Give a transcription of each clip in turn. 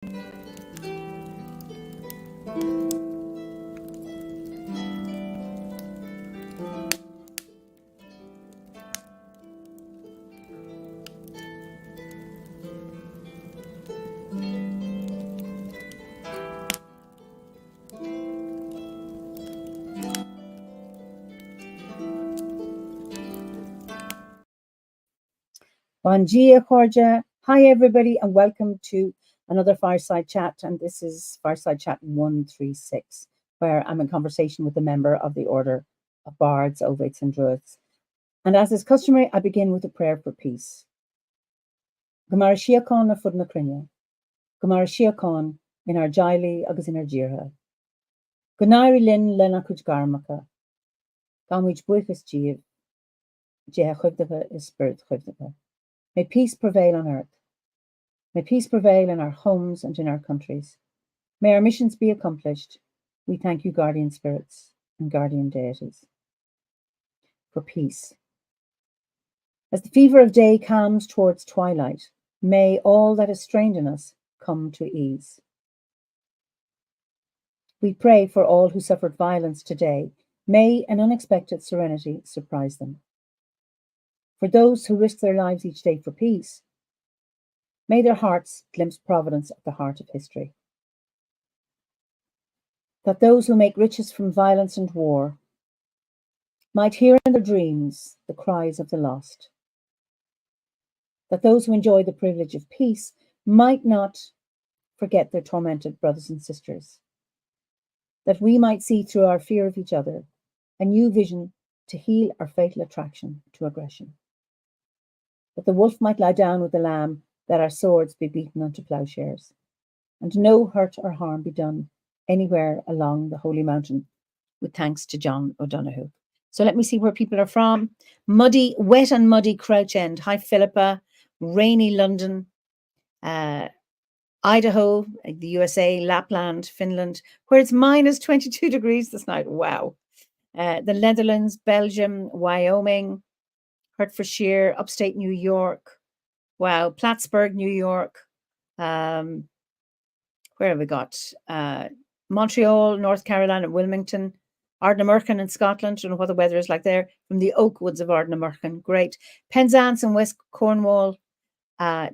Bon dia, Jorge. Hi, everybody, and welcome to another Fireside Chat. And this is Fireside Chat 136, where I'm in conversation with a member of the Order of Bards, Ovates, and Druids. And as is customary, I begin with a prayer for peace. Gomara Siakon na fud na crinne. Gomara Siakon in our jaili agus in our jirha. Gunari lin lena kuj garmaka. Gamwich buichas jiv. Jeha chuvdava is spirit chuvdava. May peace prevail on earth. May peace prevail in our homes and in our countries. May our missions be accomplished. We thank you, guardian spirits and guardian deities, for peace. As the fever of day calms towards twilight, may all that is strained in us come to ease. We pray for all who suffered violence today. May an unexpected serenity surprise them. For those who risk their lives each day for peace, may their hearts glimpse providence at the heart of history. That those who make riches from violence and war might hear in their dreams the cries of the lost. That those who enjoy the privilege of peace might not forget their tormented brothers and sisters. That we might see through our fear of each other a new vision to heal our fatal attraction to aggression. That the wolf might lie down with the lamb, that our swords be beaten unto plowshares, and no hurt or harm be done anywhere along the holy mountain, with thanks to John O'Donoghue. So let me see where people are from. Muddy, wet and muddy Crouch End. Hi, Philippa. Rainy London. Idaho, the USA, Lapland, Finland, where it's minus 22 degrees this night. Wow. The Netherlands, Belgium, Wyoming, Hertfordshire, upstate New York. Wow. Plattsburgh, New York. Where have we got? Montreal, North Carolina, Wilmington, Ardnamurchan in Scotland. I don't know what the weather is like there. From the oak woods of Ardnamurchan. Great. Penzance in West Cornwall.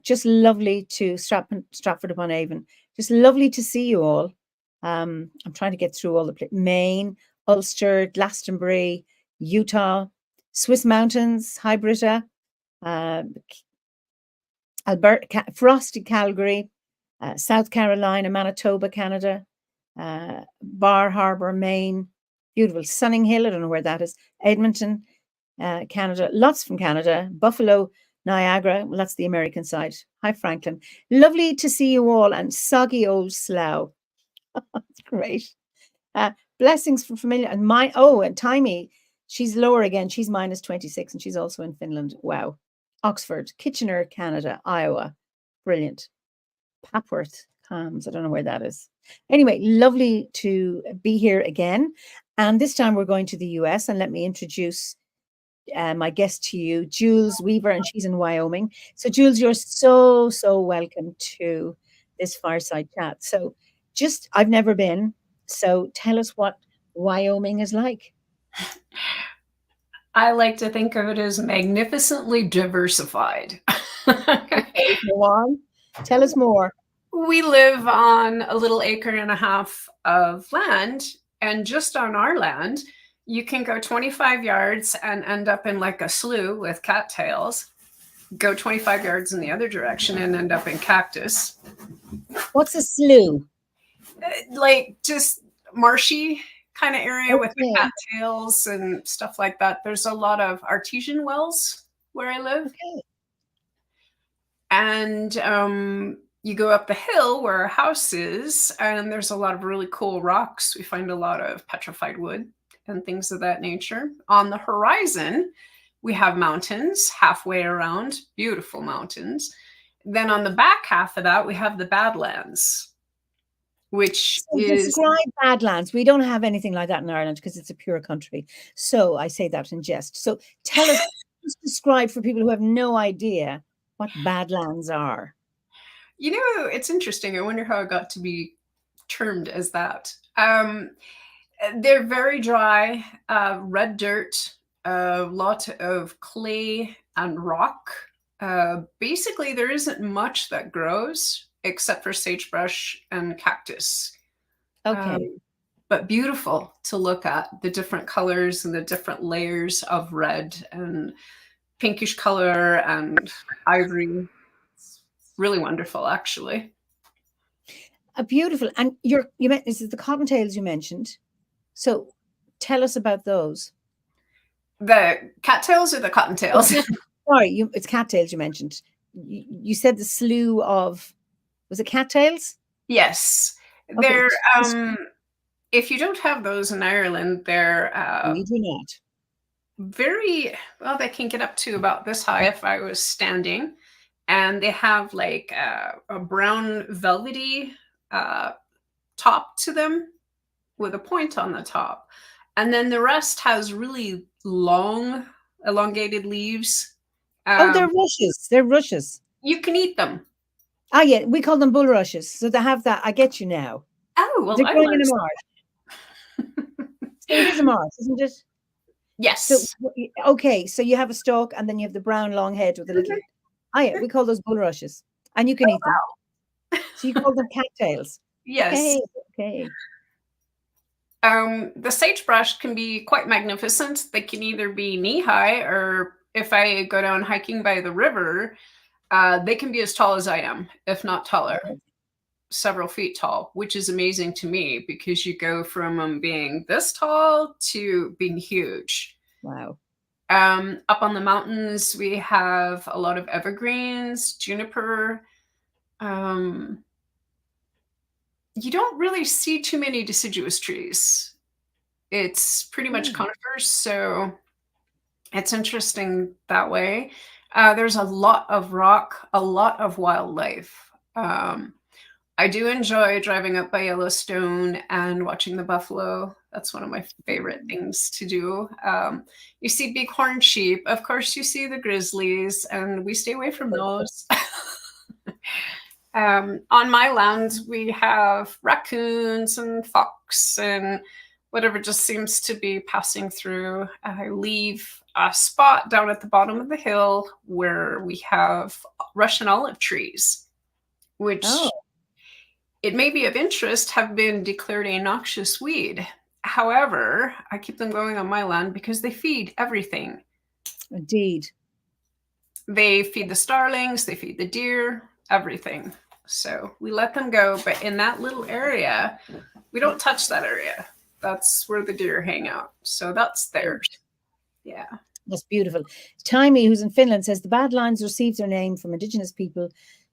Just lovely to Stratford upon Avon. Just lovely to see you all. I'm trying to get through all the Maine, Ulster, Glastonbury, Utah, Swiss Mountains, hi Britta, Alberta, frosty Calgary, South Carolina, Manitoba, Canada, Bar Harbor, Maine, beautiful Sunning Hill, I don't know where that is, Edmonton, Canada, lots from Canada, Buffalo, Niagara, well, that's the American side. Hi, Franklin. Lovely to see you all, and soggy old Slough. That's great. Blessings from familiar, and and Timey, she's lower again. She's minus 26, and she's also in Finland. Wow. Oxford, Kitchener, Canada, Iowa. Brilliant. Papworth, Cams, I don't know where that is. Anyway, lovely to be here again. And this time we're going to the US, and let me introduce my guest to you, Jules Weaver, and she's in Wyoming. So Jules, you're so welcome to this Fireside Chat. So I've never been, so tell us what Wyoming is like. I like to think of it as magnificently diversified. Okay, go on. Tell us more. We live on a little acre and a half of land, and just on our land, you can go 25 yards and end up in like a slough with cattails. Go 25 yards in the other direction and end up in cactus. What's a slough? Like just marshy kind of area with the cattails and stuff like that. There's a lot of artesian wells where I live. Okay. And you go up the hill where our house is, and there's a lot of really cool rocks. We find a lot of petrified wood and things of that nature. On the horizon, we have mountains halfway around, beautiful mountains. Then on the back half of that, we have the Badlands, which is... Describe Badlands. We don't have anything like that in Ireland because it's a pure country. So I say that in jest. So tell us, just describe for people who have no idea what Badlands are. You know, it's interesting. I wonder how it got to be termed as that. They're very dry, red dirt, a lot of clay and rock. Basically, there isn't much that grows except for sagebrush and cactus. Okay. Um, but beautiful to look at, the different colors and the different layers of red and pinkish color and ivory. It's really wonderful, actually. Beautiful. And this is the cottontails you mentioned. So tell us about those. The cattails or the cottontails? Sorry, it's cattails you mentioned. You said the slew of, was it cattails? Yes. Okay. They're, if you don't have those in Ireland, they're We do not. very, well, they can get up to about this high if I was standing. And they have like a brown velvety top to them with a point on the top. And then the rest has really long, elongated leaves. Oh, they're rushes. They're rushes. You can eat them. Ah, yeah, we call them bulrushes. So they have that. I get you now. Oh, well, They're I growing in learned a marsh. So it is a marsh, isn't it? yes. So okay, so you have a stalk, and then you have the brown long head with a little. Ah, yeah, we call those bulrushes, and you can eat them. Wow. So you call them cattails. Yes. Okay. Okay. The sagebrush can be quite magnificent. They can either be knee high, or if I go down hiking by the river, they can be as tall as I am, if not taller, several feet tall, which is amazing to me because you go from them being this tall to being huge. Wow. Up on the mountains, we have a lot of evergreens, juniper. You don't really see too many deciduous trees. It's pretty much conifers, so it's interesting that way. There's a lot of rock, a lot of wildlife. I do enjoy driving up by Yellowstone and watching the buffalo. That's one of my favorite things to do. You see bighorn sheep. Of course, you see the grizzlies, and we stay away from those. On my land, we have raccoons and fox and whatever just seems to be passing through. I leave a spot down at the bottom of the hill where we have Russian olive trees, which it may be of interest, have been declared a noxious weed. However, I keep them going on my land because they feed everything. Indeed. They feed the starlings, they feed the deer, everything. So we let them go, but in that little area, we don't touch that area. That's where the deer hang out. So that's theirs. Yeah. That's beautiful. Taimi, who's in Finland, says the Badlands received their name from indigenous people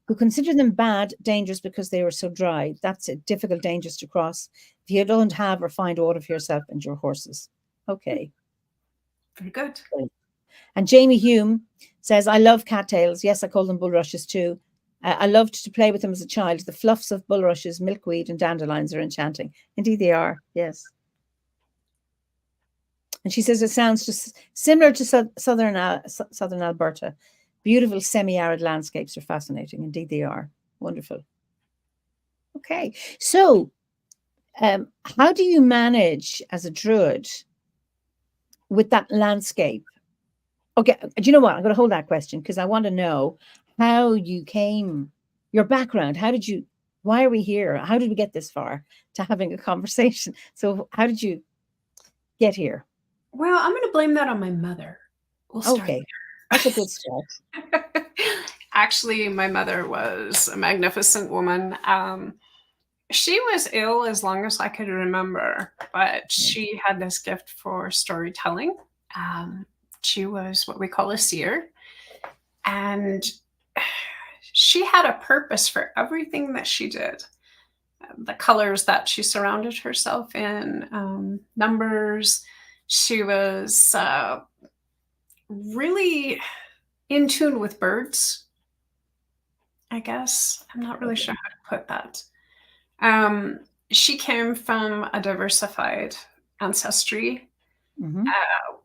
who consider them bad, dangerous because they were so dry. That's a difficult, dangerous to cross if you don't have or find water for yourself and your horses. Okay. Very good. And Jamie Hume says, I love cattails. Yes, I call them bulrushes too. I loved to play with them as a child. The fluffs of bulrushes, milkweed, and dandelions are enchanting. Indeed, they are. Yes. And she says it sounds just similar to southern Alberta. Beautiful semi-arid landscapes are fascinating. Indeed, they are. Wonderful. Okay. So how do you manage as a Druid with that landscape? Okay. Do you know what? I'm going to hold that question because I want to know how you came, your background. Why are we here? How did we get this far to having a conversation? So how did you get here? Well, I'm going to blame that on my mother. We'll start there. That's a good start. Actually, my mother was a magnificent woman. She was ill as long as I could remember, but she had this gift for storytelling. She was what we call a seer. And she had a purpose for everything that she did. The colors that she surrounded herself in, numbers. She was really in tune with birds, I guess. I'm not really sure how to put that. She came from a diversified ancestry. Mm-hmm.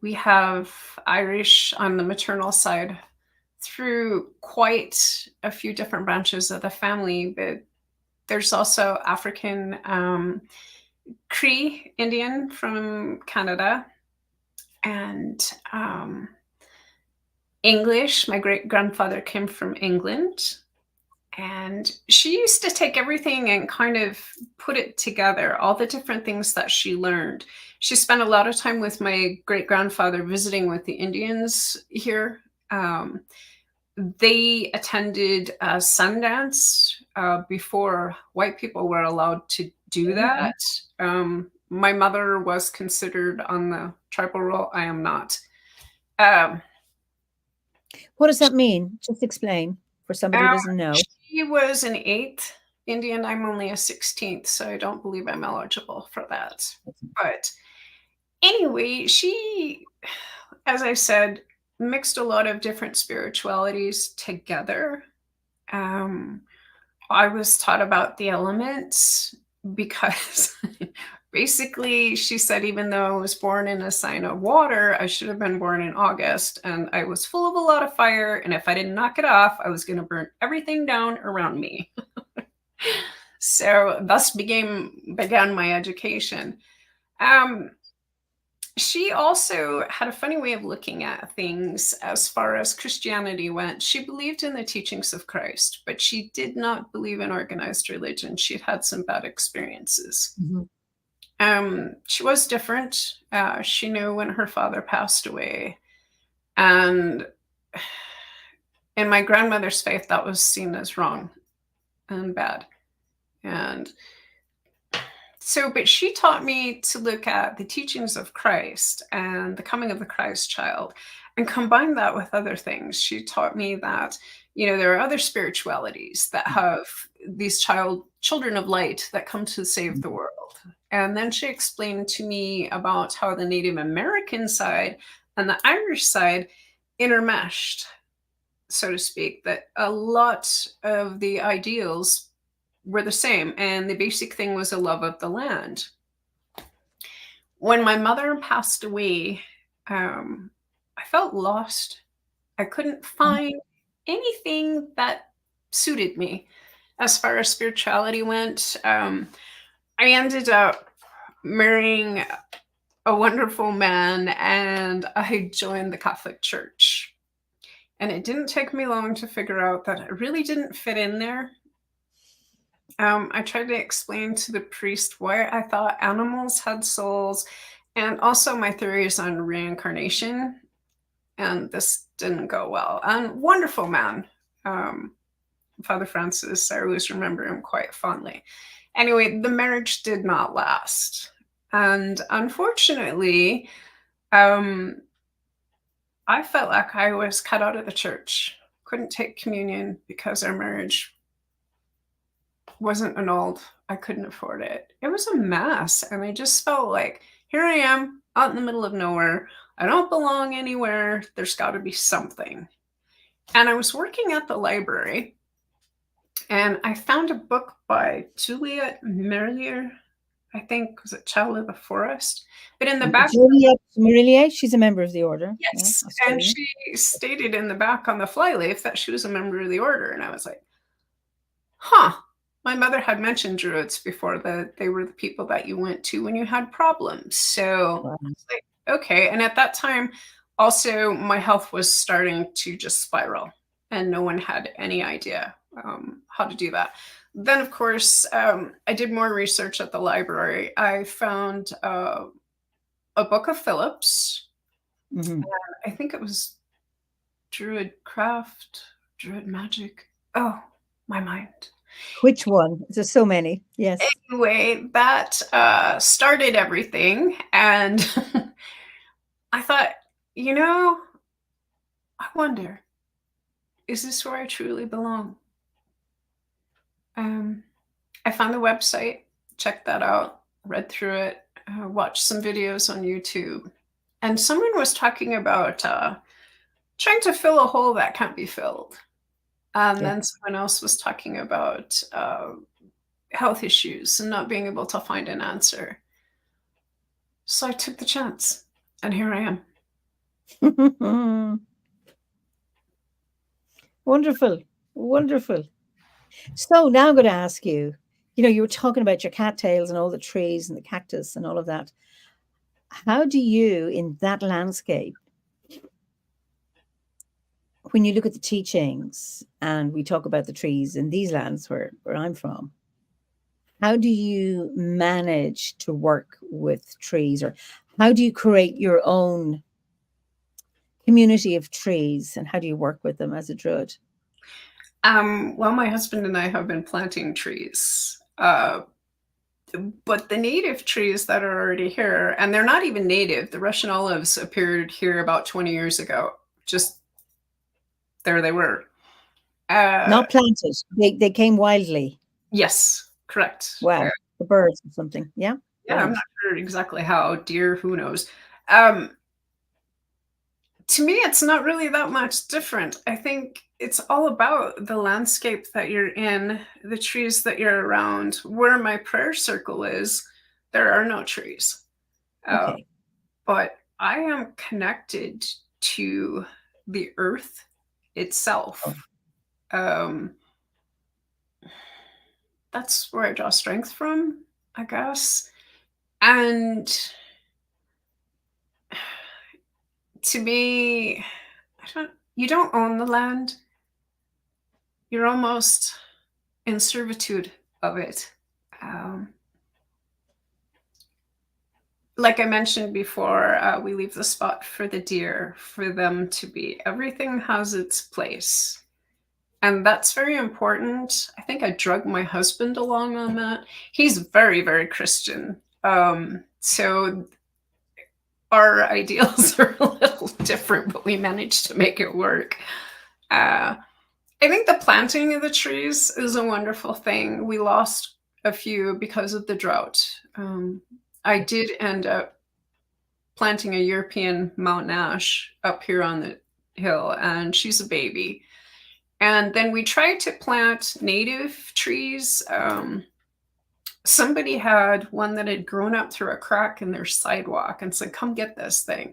We have Irish on the maternal side through quite a few different branches of the family, but there's also African Cree Indian from Canada, and English. My great grandfather came from England. And she used to take everything and kind of put it together, all the different things that she learned. She spent a lot of time with my great grandfather visiting with the Indians here. They attended Sundance before white people were allowed to do that. My mother was considered on the tribal roll. I am not. What does that mean? Just explain for somebody who doesn't know. She was an 8th Indian. I'm only a 16th, so I don't believe I'm eligible for that. But anyway, she, as I said, mixed a lot of different spiritualities together. I was taught about the elements because basically she said, even though I was born in a sign of water, I should have been born in August, and I was full of a lot of fire, and if I didn't knock it off, I was going to burn everything down around me. So thus began my education. She also had a funny way of looking at things as far as Christianity went. She believed in the teachings of Christ, but she did not believe in organized religion. She'd had some bad experiences. She was different. She knew when her father passed away. And in my grandmother's faith, that was seen as wrong and bad. And so, but she taught me to look at the teachings of Christ and the coming of the Christ child and combine that with other things. She taught me that, there are other spiritualities that have these children of light that come to save the world. And then she explained to me about how the Native American side and the Irish side intermeshed, so to speak, that a lot of the ideals were the same, and the basic thing was a love of the land. When my mother passed away, I felt lost. I couldn't find anything that suited me as far as spirituality went. I ended up marrying a wonderful man, and I joined the Catholic Church. And it didn't take me long to figure out that I really didn't fit in there. I tried to explain to the priest why I thought animals had souls, and also my theories on reincarnation. And this didn't go well. And wonderful man, Father Francis, I always remember him quite fondly. Anyway, the marriage did not last. And unfortunately, I felt like I was cut out of the church. Couldn't take communion because our marriage wasn't annulled. I couldn't afford it. It was a mess. And I just felt like, here I am out in the middle of nowhere. I don't belong anywhere. There's got to be something. And I was working at the library, and I found a book by Juliette Merlier. I think, was it Child of the Forest? But in the back, Juliette Merlier, she's a member of the order. Yes, and she stated in the back on the flyleaf that she was a member of the order. And I was like, huh. My mother had mentioned Druids before, that they were the people that you went to when you had problems. So I was like, okay. And at that time, also, my health was starting to just spiral, and no one had any idea how to do that. Then, of course, I did more research at the library. I found a book of Phillips. I think it was Druid Craft, Druid Magic. Oh, my mind. Which one? There's so many. Yes. Anyway, that started everything. And I thought, I wonder, is this where I truly belong? I found the website, checked that out, read through it, watched some videos on YouTube. And someone was talking about trying to fill a hole that can't be filled. And then someone else was talking about health issues and not being able to find an answer. So I took the chance, and here I am. Wonderful. Wonderful. So now I'm going to ask you, you were talking about your cattails and all the trees and the cactus and all of that. How do you, in that landscape, when you look at the teachings and we talk about the trees in these lands where I'm from, how do you manage to work with trees, or how do you create your own community of trees, and how do you work with them as a druid? Well, my husband and I have been planting trees, but the native trees that are already here, and they're not even native. The Russian olives appeared here about 20 years ago. Just there they were. Not planted. They came wildly. Yes, correct. Wow. The birds or something. Yeah. Yeah, I'm not sure exactly how. Deer, who knows? To me, it's not really that much different. I think it's all about the landscape that you're in, the trees that you're around. Where my prayer circle is, there are no trees. Okay. But I am connected to the earth itself. That's where I draw strength from, I guess. And to me, you don't own the land. You're almost in servitude of it. Like I mentioned before, we leave the spot for the deer, for them to be. Everything has its place. And that's very important. I think I drug my husband along on that. He's very, very Christian. So our ideals are a little different, but we managed to make it work. I think the planting of the trees is a wonderful thing. We lost a few because of the drought. I did end up planting a European mountain ash up here on the hill, and she's a baby. And then we tried to plant native trees. Somebody had one that had grown up through a crack in their sidewalk and said, come get this thing.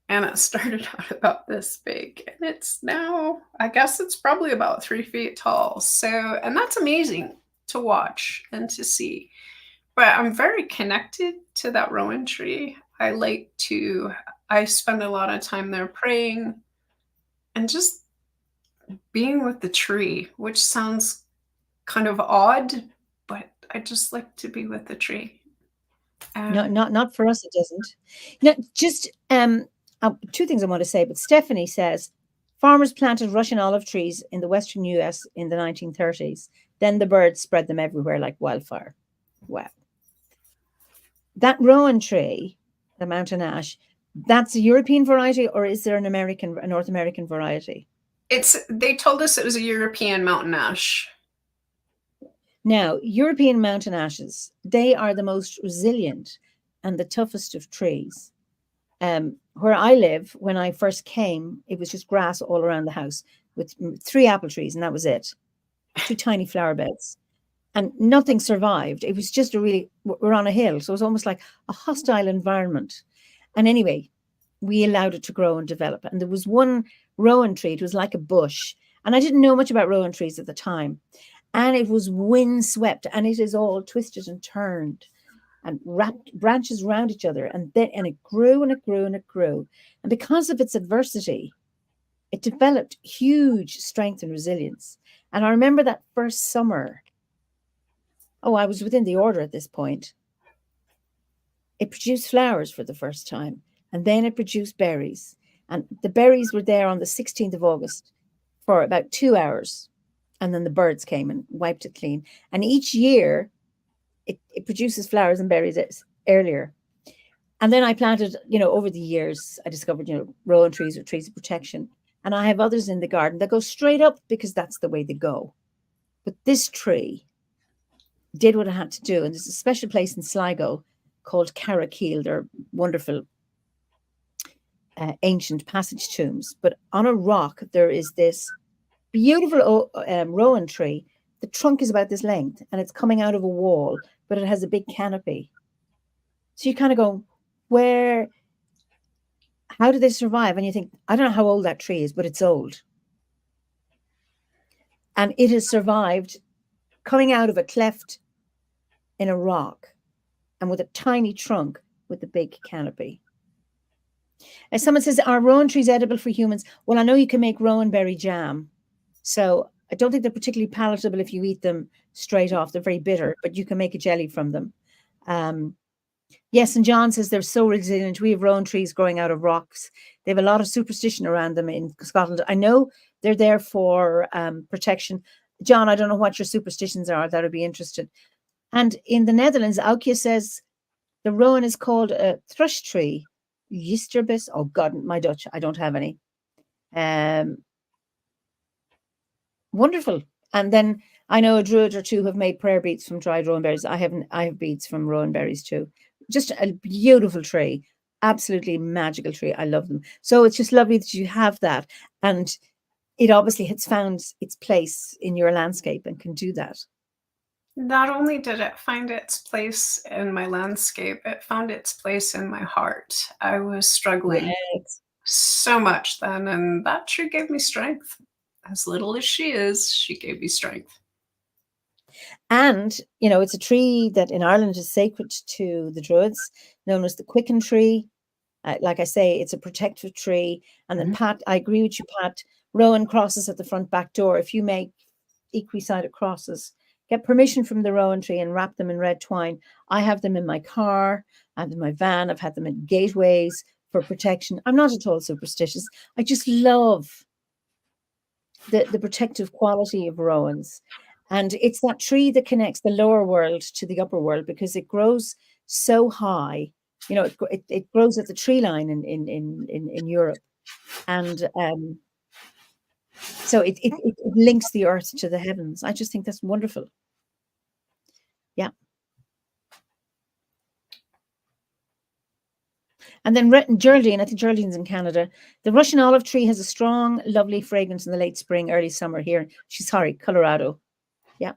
And it started out about this big. And it's now, I guess it's probably about 3 feet tall. So, and that's amazing to watch and to see. But I'm very connected to that rowan tree. I spend a lot of time there praying and just being with the tree, which sounds kind of odd, but I just like to be with the tree. Not for us, it doesn't. No, just two things I want to say. But Stephanie says farmers planted Russian olive trees in the western US in the 1930s. Then the birds spread them everywhere like wildfire. Wow. That rowan tree, the mountain ash, that's a European variety, or is there a North American variety? They told us it was a European mountain ash. Now, European mountain ashes, they are the most resilient and the toughest of trees. Where I live, when I first came, it was just grass all around the house with 3 apple trees, and that was it. 2 tiny flower beds. And nothing survived. It was just we're on a hill, so it was almost like a hostile environment. And anyway, we allowed it to grow and develop. And there was one rowan tree, it was like a bush. And I didn't know much about rowan trees at the time. And it was windswept, and it is all twisted and turned and wrapped branches around each other. And it grew and it grew and it grew. And because of its adversity, it developed huge strength and resilience. And I remember that first summer. Oh, I was within the order at this point. It produced flowers for the first time, and then it produced berries. And the berries were there on the 16th of August for about 2 hours. And then the birds came and wiped it clean. And each year, it produces flowers and berries earlier. And then I planted, over the years, I discovered, rowan trees or trees of protection. And I have others in the garden that go straight up because that's the way they go. But this tree did what it had to do. And there's a special place in Sligo called Carrakiel. They're wonderful ancient passage tombs. But on a rock, there is this beautiful rowan tree. The trunk is about this length, and it's coming out of a wall, but it has a big canopy. So you kind of go, how do they survive? And you think, I don't know how old that tree is, but it's old. and it has survived coming out of a cleft in a rock and with a tiny trunk with a big canopy. As someone says, are rowan trees edible for humans? Well, I know you can make rowan berry jam. So I don't think they're particularly palatable if you eat them straight off. They're very bitter, but you can make a jelly from them. Yes, and John says they're so resilient. We have rowan trees growing out of rocks. They have a lot of superstition around them in Scotland. I know they're there for protection. John, I don't know what your superstitions are. That would be interesting. And in the Netherlands, Aukje says the rowan is called a thrush tree. Yisterbis. Oh God, my Dutch. I don't have any. Wonderful. And then I know a druid or two have made prayer beads from dried rowan berries. I have beads from rowan berries too. Just a beautiful tree. Absolutely magical tree. I love them. So it's just lovely that you have that. And it obviously has found its place in your landscape and can do that. Not only did it find its place in my landscape, it found its place in my heart. I was struggling Yes. so much then, and that tree gave me strength. As little as she is, she gave me strength. And, you know, it's a tree that in Ireland is sacred to the Druids, known as the quicken tree. Like I say, it's a protective tree. And then, Pat, I agree with you, Pat. Rowan crosses at the front back door. If you make equi-sided crosses, get permission from the rowan tree and wrap them in red twine. I have them in my car and in my van. I've had them in gateways for protection. I'm not at all superstitious. I just love the protective quality of rowans. And it's that tree that connects the lower world to the upper world because it grows so high. You know, it grows at the tree line in Europe. And so it links the earth to the heavens. I just think that's wonderful. Yeah. And then Geraldine, I think Geraldine's in Canada. The Russian olive tree has a strong, lovely fragrance in the late spring, early summer here. Colorado. Yeah.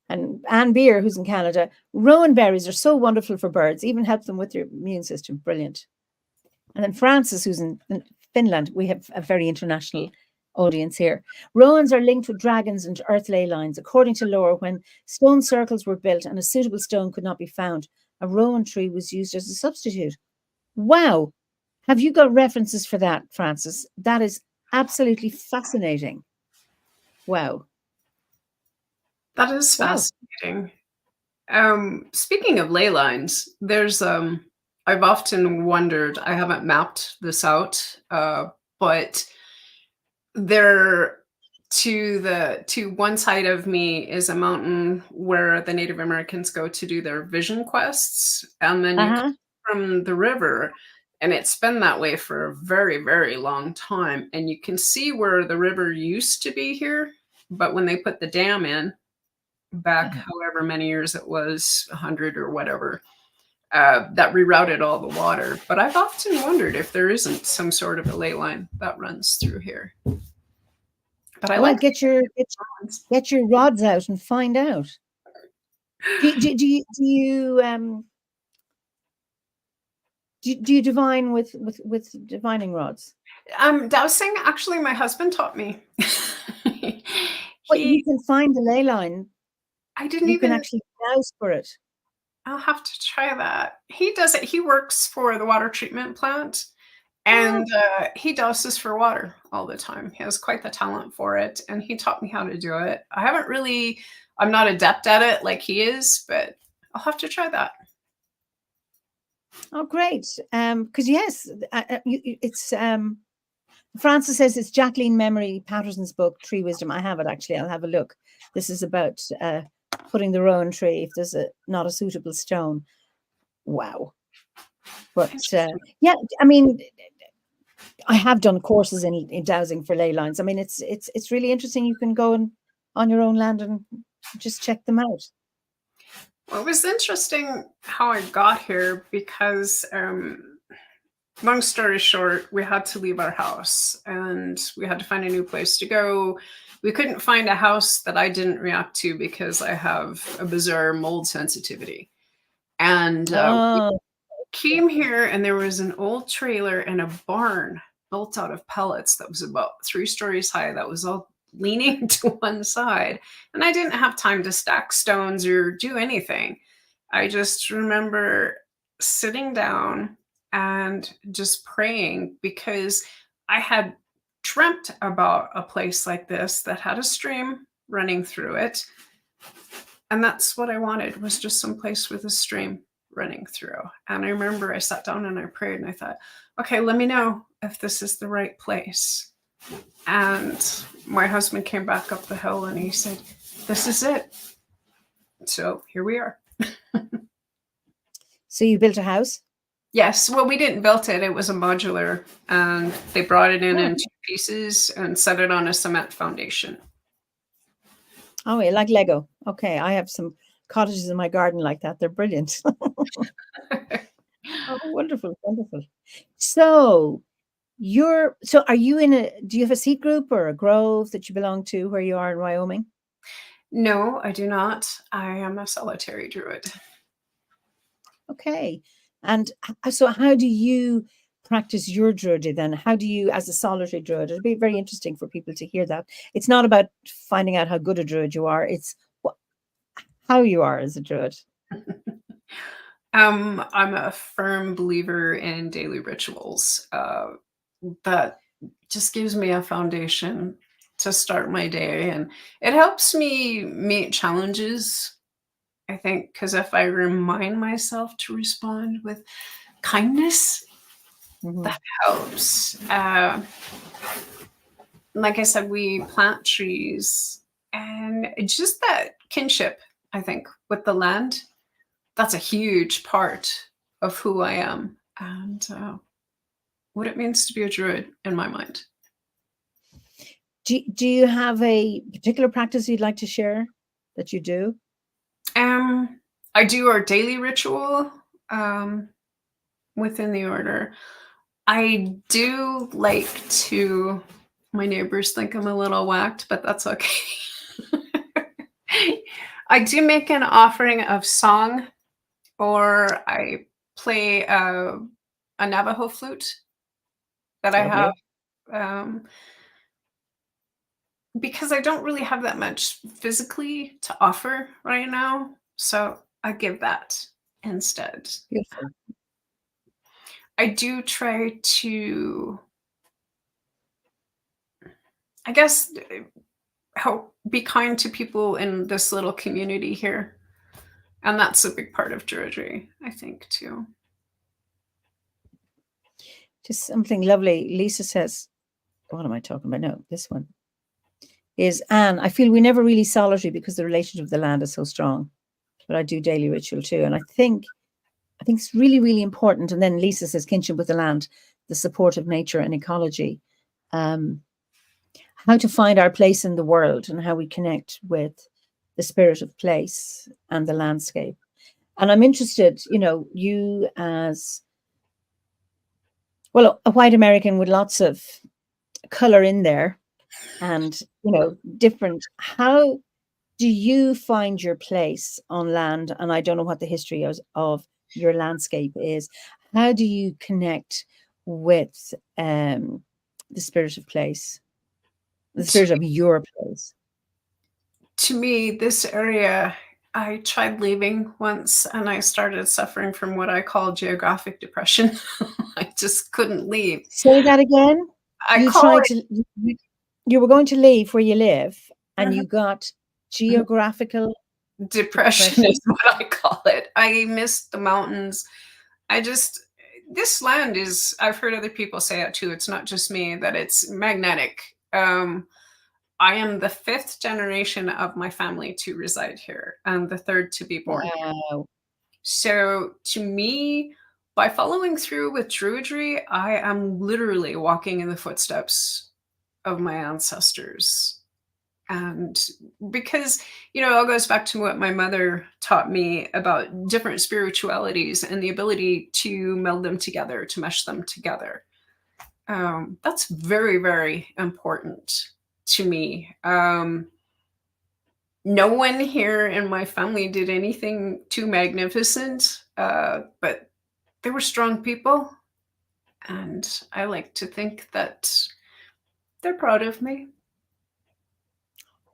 And Anne Beer, who's in Canada, rowan berries are so wonderful for birds, even help them with their immune system. Brilliant. And then Francis, who's in Finland, we have a very international audience here. Rowans are linked with dragons and earth ley lines. According to lore, when stone circles were built and a suitable stone could not be found, a rowan tree was used as a substitute. Wow. Have you got references for that, Francis? That is absolutely fascinating. Wow. That is fascinating. Speaking of ley lines, there's I've often wondered, I haven't mapped this out, but there to one side of me is a mountain where the Native Americans go to do their vision quests, and then you come from the river, and it's been that way for a very, very long time. And you can see where the river used to be here, but when they put the dam in back however many years it was, 100 or whatever, that rerouted all the water. But I've often wondered if there isn't some sort of a ley line that runs through here. But I like get your rods out and find out. Do you divine with divining rods? Dowsing, actually, my husband taught me. But you can find the ley line. I didn't you even. You can actually dowse for it. I'll have to try that. He does it. He works for the water treatment plant. And he douses for water all the time. He has quite the talent for it. And he taught me how to do it. I'm not adept at it like he is, but I'll have to try that. Oh, great. Because yes, it's Francis says it's Jacqueline Memory Patterson's book, Tree Wisdom. I have it actually. I'll have a look. This is about putting the rowan tree if there's not a suitable stone. Wow. But yeah, I mean, I have done courses in dowsing for ley lines. I mean, it's really interesting. You can go on your own land and just check them out. Well, it was interesting how I got here because, long story short, we had to leave our house and we had to find a new place to go. We couldn't find a house that I didn't react to because I have a bizarre mold sensitivity. And we came here and there was an old trailer and a barn built out of pellets that was about 3 stories high. That was all leaning to one side. And I didn't have time to stack stones or do anything. I just remember sitting down and just praying because I had dreamt about a place like this that had a stream running through it. And that's what I wanted, was just some place with a stream running through. And I remember I sat down and I prayed and I thought, okay, let me know if this is the right place. And my husband came back up the hill and he said, this is it. So here we are. So you built a house? Yes. Well, we didn't build it. It was a modular, and they brought it in 2 pieces and set it on a cement foundation. Oh, yeah, like Lego. Okay, I have some cottages in my garden like that. They're brilliant. Oh, wonderful, wonderful. So are you do you have a Sikh group or a grove that you belong to where you are in Wyoming? No, I do not. I am a solitary druid. Okay. And so how do you practice your druidry then? How do you, as a solitary druid, it'd be very interesting for people to hear that. It's not about finding out how good a druid you are, it's how you are as a druid. I'm a firm believer in daily rituals. That just gives me a foundation to start my day, and it helps me meet challenges, I think, because if I remind myself to respond with kindness, that helps. Like I said, we plant trees, and it's just that kinship, I think, with the land. That's a huge part of who I am and what it means to be a druid in my mind. Do you have a particular practice you'd like to share that you do? I do our daily ritual within the order. I do like to, my neighbors think I'm a little whacked, but that's okay. I do make an offering of song, or I play a Navajo flute that I have, because I don't really have that much physically to offer right now. So I give that instead. Beautiful. I do try to, I guess, help be kind to people in this little community here. And that's a big part of druidry, I think, too. Just something lovely. Lisa says, what am I talking about? No, this one is Anne. I feel we never really solitary because the relationship with the land is so strong. But I do daily ritual too. And I think it's really, really important. And then Lisa says kinship with the land, the support of nature and ecology. How to find our place in the world and how we connect with the spirit of place and the landscape. And I'm interested, you as, well, a white American with lots of color in there and, different, how do you find your place on land? And I don't know what the history of your landscape is. How do you connect with the spirit of place, the spirit of your place? To me, this area, I tried leaving once and I started suffering from what I call geographic depression. I just couldn't leave. Say that again. You were going to leave where you live and you got geographical depression is what I call it. I missed the mountains. This land is, I've heard other people say it too. It's not just me, that it's magnetic. I am the 5th generation of my family to reside here and the 3rd to be born here. So to me, by following through with druidry, I am literally walking in the footsteps of my ancestors. And because, it all goes back to what my mother taught me about different spiritualities and the ability to meld them together, to mesh them together. That's very, very important to me. No one here in my family did anything too magnificent, but they were strong people. And I like to think that they're proud of me.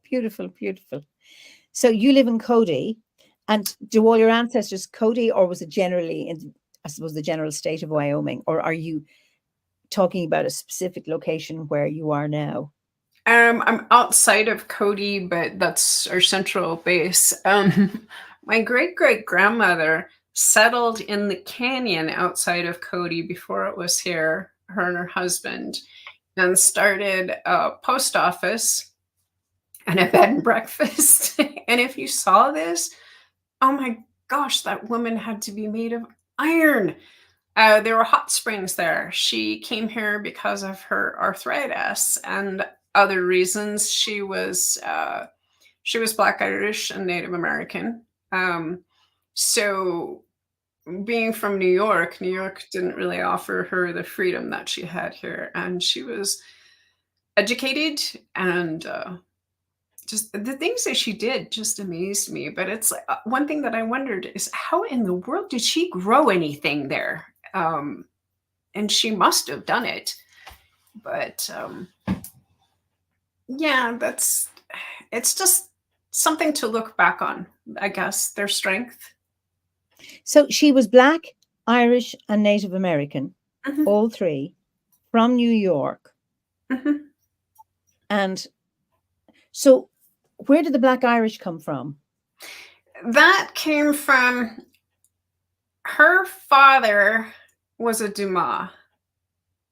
Beautiful, beautiful. So you live in Cody, and do all your ancestors Cody, or was it generally in, I suppose, the general state of Wyoming, or are you talking about a specific location where you are now? I'm outside of Cody, but that's our central base. My great grandmother settled in the canyon outside of Cody before it was here, her and her husband, and started a post office and a bed and breakfast. And if you saw this, oh my gosh, that woman had to be made of iron. There were hot springs there. She came here because of her arthritis and other reasons. She was Black Irish and Native American. So being from New York didn't really offer her the freedom that she had here, and she was educated and just the things that she did just amazed me. But it's like, one thing that I wondered is how in the world did she grow anything there? And she must have done it. But yeah, it's just something to look back on, I guess, their strength. So she was Black, Irish, and Native American, Mhm, all three, from New York. mhm. And so where did the Black Irish come from? That came from her father was a Dumas,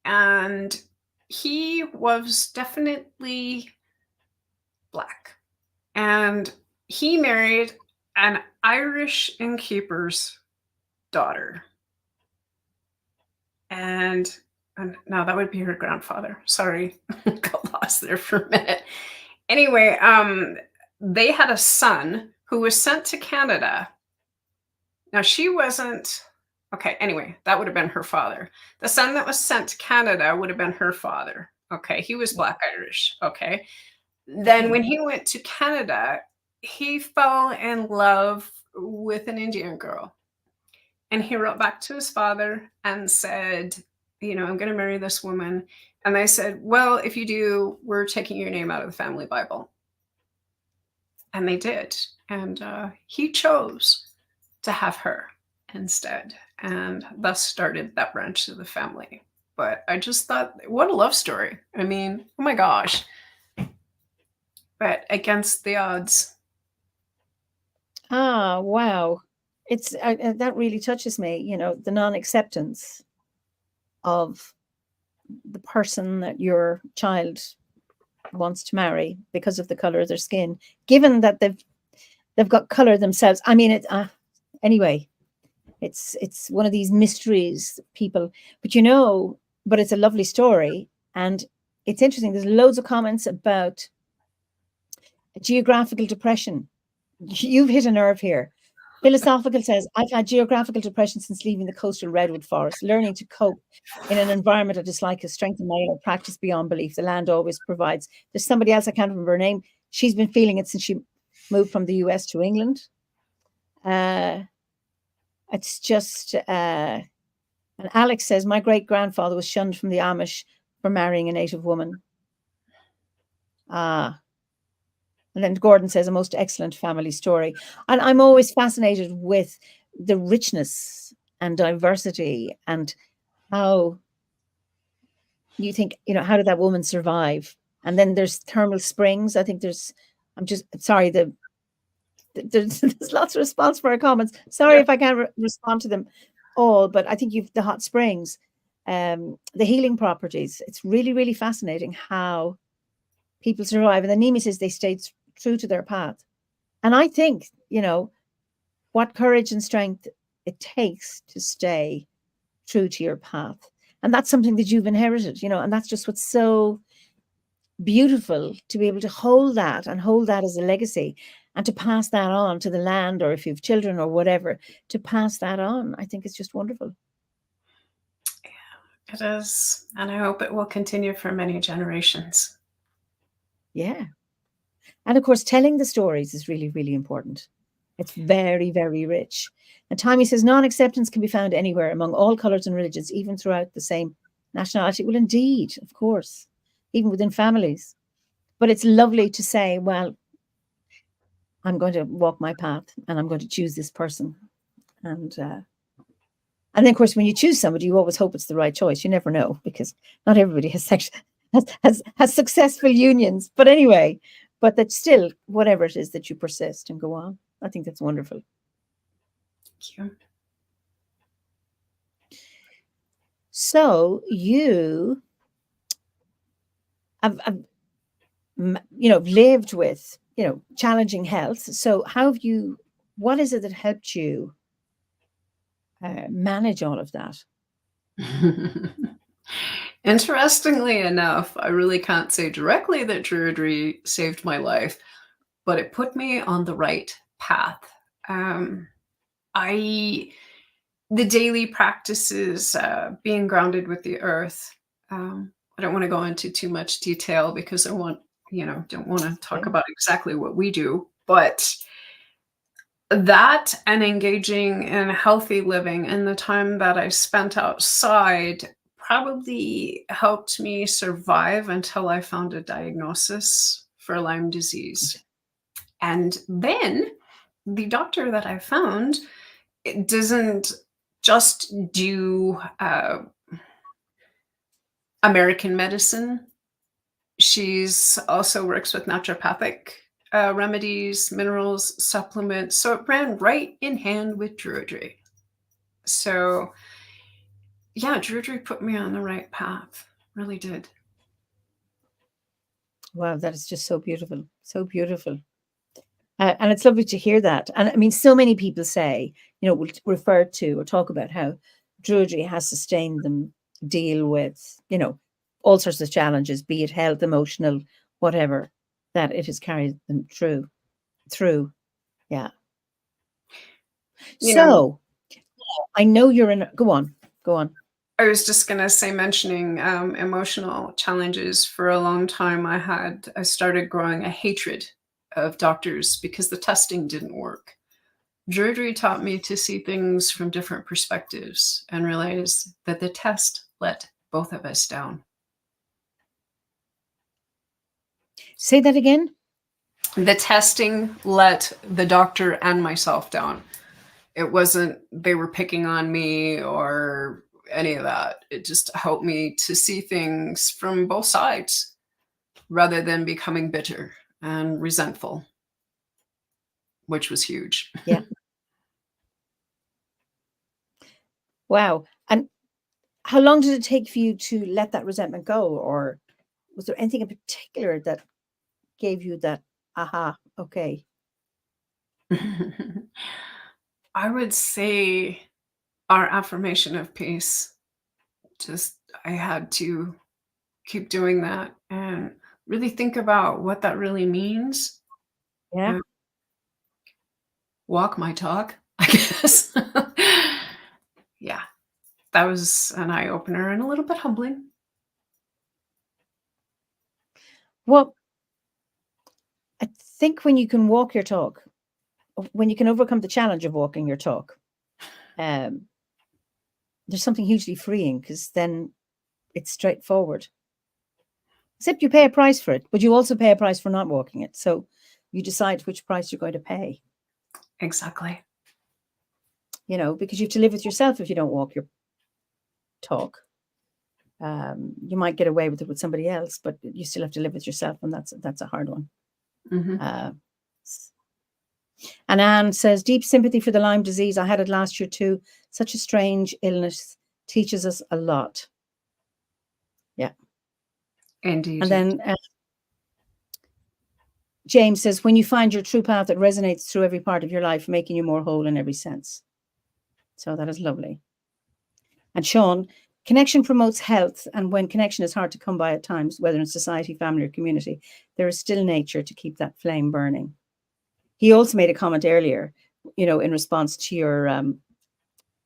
and he was definitely Black. And he married an Irish innkeeper's daughter. And no, that would be her grandfather. Sorry, got lost there for a minute. Anyway, they had a son who was sent to Canada. Now she wasn't okay. Anyway, that would have been her father. The son that was sent to Canada would have been her father. Okay, he was Black Irish. Okay, then when he went to Canada, he fell in love with an Indian girl. And he wrote back to his father and said, I'm going to marry this woman. And they said, well, if you do, we're taking your name out of the family Bible. And they did. And he chose to have her instead. And thus started that branch of the family. But I just thought, what a love story. I mean, oh my gosh. But against the odds. Ah, wow. It's that really touches me, the non-acceptance of the person that your child wants to marry because of the color of their skin, given that they've got color themselves. I mean, anyway, it's one of these mysteries, people. But it's a lovely story, and it's interesting. There's loads of comments about geographical depression. You've hit a nerve here. Philosophical says, I've had geographical depression since leaving the coastal redwood forest. Learning to cope in an environment I dislike has strengthened my inner practice beyond belief. The land always provides. There's somebody else, I can't remember her name. She's been feeling it since she moved from the US to England. It's just, and Alex says, my great-grandfather was shunned from the Amish for marrying a native woman. And then Gordon says, a most excellent family story. And I'm always fascinated with the richness and diversity and how you think, how did that woman survive? And then there's thermal springs. I think there's lots of response for our comments. Sorry if I can't respond to them all, but I think you've the hot springs, the healing properties. It's really, really fascinating how people survive. And then Nimi says they stayed true to their path. And I think, what courage and strength it takes to stay true to your path. And that's something that you've inherited, and that's just what's so beautiful, to be able to hold that as a legacy and to pass that on to the land, or if you have children or whatever, to pass that on. I think it's just wonderful. Yeah, it is. And I hope it will continue for many generations. Yeah. And of course, telling the stories is really, really important. It's very, very rich. And Tommy says, non-acceptance can be found anywhere among all colors and religions, even throughout the same nationality. Well, indeed, of course, even within families. But it's lovely to say, well, I'm going to walk my path and I'm going to choose this person. And then, of course, when you choose somebody, you always hope it's the right choice. You never know, because not everybody has successful unions. But anyway, but that still, whatever it is, that you persist and go on. I think that's wonderful. Thank you. So you have lived with, challenging health. So what is it that helped you manage all of that? Interestingly enough, I really can't say directly that Druidry saved my life, but it put me on the right path. The daily practices, being grounded with the earth. I don't want to go into too much detail because I don't want to talk about exactly what we do, but that and engaging in healthy living and the time that I spent outside probably helped me survive until I found a diagnosis for Lyme disease. And then the doctor that I found, it doesn't just do American medicine. She's also works with naturopathic remedies, minerals, supplements. So it ran right in hand with Druidry. So yeah, Druidry put me on the right path. Really did. Wow, that is just so beautiful. So beautiful. And it's lovely to hear that. And I mean, so many people say, will refer to or talk about how Druidry has sustained them deal with, all sorts of challenges, be it health, emotional, whatever, that it has carried them through. Yeah. So I know you're in, go on. I was just going to say, mentioning emotional challenges, for a long time I started growing a hatred of doctors because the testing didn't work. Druidry taught me to see things from different perspectives and realize that the test let both of us down. Say that again. The testing let the doctor and myself down. It wasn't they were picking on me or any of that. It just helped me to see things from both sides rather than becoming bitter and resentful, which was huge. Yeah. Wow. And how long did it take for you to let that resentment go? Or was there anything in particular that gave you that, aha, okay? I would say our affirmation of peace. Just, I had to keep doing that and really think about what that really means. Yeah. Walk my talk, I guess. Yeah, that was an eye-opener and a little bit humbling. Well, I think when you can walk your talk, when you can overcome the challenge of walking your talk, there's something hugely freeing, because then it's straightforward. Except you pay a price for it, but you also pay a price for not walking it. So you decide which price you're going to pay. Exactly. Because you have to live with yourself if you don't walk your talk. You might get away with it with somebody else, but you still have to live with yourself, and that's a hard one. Mm-hmm. And Anne says, deep sympathy for the Lyme disease. I had it last year too. Such a strange illness, teaches us a lot. Yeah. Indeed. And then James says, when you find your true path that resonates through every part of your life, making you more whole in every sense. So that is lovely. And Sean, connection promotes health. And when connection is hard to come by at times, whether in society, family, or community, there is still nature to keep that flame burning. He also made a comment earlier, in response to your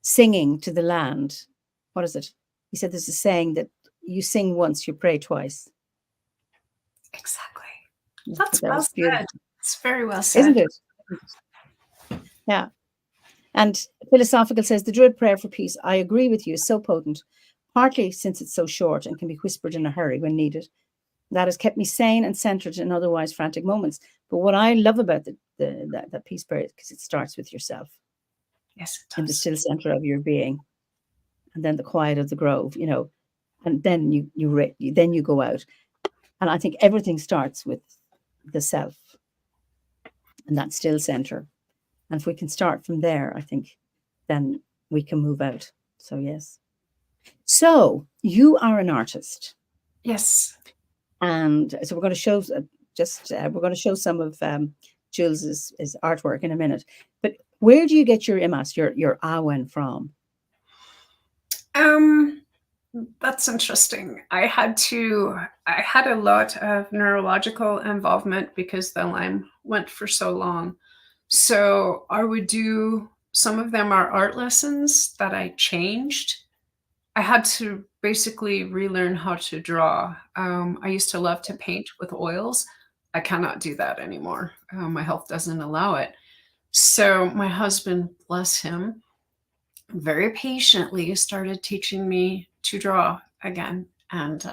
singing to the land. What is it? He said there's a saying that you sing once, you pray twice. Exactly. That's well said. It's very well said. Isn't it? Yeah. And Philosophical says, the Druid prayer for peace, I agree with you, is so potent, partly since it's so short and can be whispered in a hurry when needed. That has kept me sane and centered in otherwise frantic moments. But what I love about that peace prayer, because it starts with yourself Yes, it in the does. still center of your being, and then the quiet of the grove, and then then you go out. And I think everything starts with the self and that still center. And if we can start from there, I think then we can move out. So yes. So you are an artist, Yes. and so we're going to show we're going to show some of Jules's artwork in a minute. But where do you get your imas, your awen from? That's interesting. I had a lot of neurological involvement because the Lyme went for so long. So I would do, some of them are art lessons that I changed. I had to basically relearn how to draw. I used to love to paint with oils. I cannot do that anymore. My health doesn't allow it. So my husband, bless him, very patiently started teaching me to draw again. And